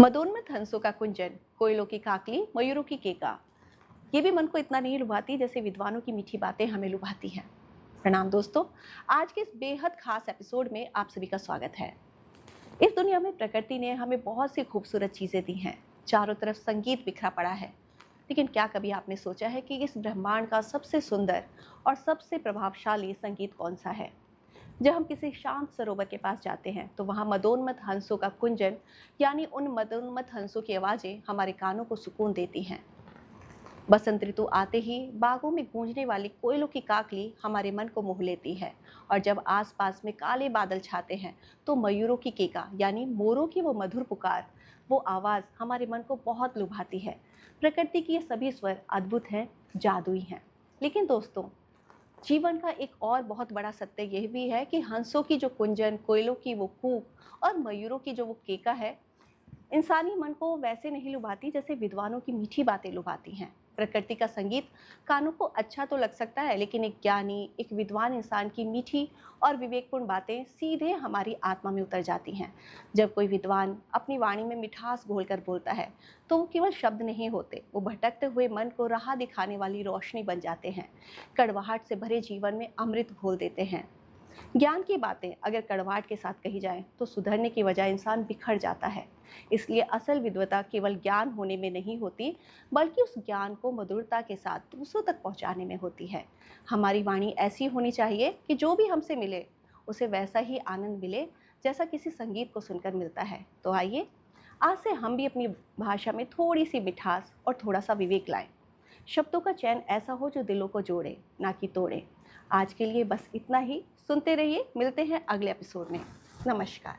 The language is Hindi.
मदोन्मत्त हंसों का कुंजन, कोयलों की काकली, मयूरों की केका, ये भी मन को इतना नहीं लुभाती जैसे विद्वानों की मीठी बातें हमें लुभाती हैं। प्रणाम दोस्तों, आज के इस बेहद खास एपिसोड में आप सभी का स्वागत है। इस दुनिया में प्रकृति ने हमें बहुत सी खूबसूरत चीजें दी हैं। चारों तरफ संगीत बिखरा पड़ा है, लेकिन क्या कभी आपने सोचा है कि इस ब्रह्मांड का सबसे सुंदर और सबसे प्रभावशाली संगीत कौन सा है? जब हम किसी शांत सरोवर के पास जाते हैं तो वहाँ मदोन्मत्त हंसों का कुंजन, यानी उन मदोन्मत्त हंसों की आवाज़ें हमारे कानों को सुकून देती हैं। बसंत ऋतु आते ही बागों में गूंजने वाली कोयलों की काकली हमारे मन को मोह लेती है, और जब आसपास में काले बादल छाते हैं तो मयूरों की केका यानी मोरों की वो मधुर पुकार, वो आवाज़ हमारे मन को बहुत लुभाती है। प्रकृति की ये सभी स्वर अद्भुत हैं, जादुई हैं। लेकिन दोस्तों, जीवन का एक और बहुत बड़ा सत्य यह भी है कि हंसों की जो कुंजन, कोयलों की वो कूक और मयूरों की जो वो केका है, इंसानी मन को वैसे नहीं लुभाती जैसे विद्वानों की मीठी बातें लुभाती हैं। प्रकृति का संगीत कानों को अच्छा तो लग सकता है, लेकिन एक ज्ञानी, एक विद्वान इंसान की मीठी और विवेकपूर्ण बातें सीधे हमारी आत्मा में उतर जाती हैं। जब कोई विद्वान अपनी वाणी में मिठास घोलकर बोलता है, तो वो केवल शब्द नहीं होते, वो भटकते हुए मन को राह दिखाने वाली रोशनी बन जाते हैं। कड़वाहट से भरे जीवन में अमृत घोल देते हैं। ज्ञान की बातें अगर कड़वाहट के साथ कही जाए तो सुधरने की वजह इंसान बिखर जाता है। इसलिए असल विद्वता केवल ज्ञान होने में नहीं होती, बल्कि उस ज्ञान को मधुरता के साथ दूसरों तक पहुंचाने में होती है। हमारी वाणी ऐसी होनी चाहिए कि जो भी हमसे मिले उसे वैसा ही आनंद मिले जैसा किसी संगीत को सुनकर मिलता है। तो आइए, आज से हम भी अपनी भाषा में थोड़ी सी मिठास और थोड़ा सा विवेक लाएं। शब्दों का चयन ऐसा हो जो दिलों को जोड़े, ना कि तोड़े। आज के लिए बस इतना ही। सुनते रहिए, मिलते हैं अगले एपिसोड में। नमस्कार।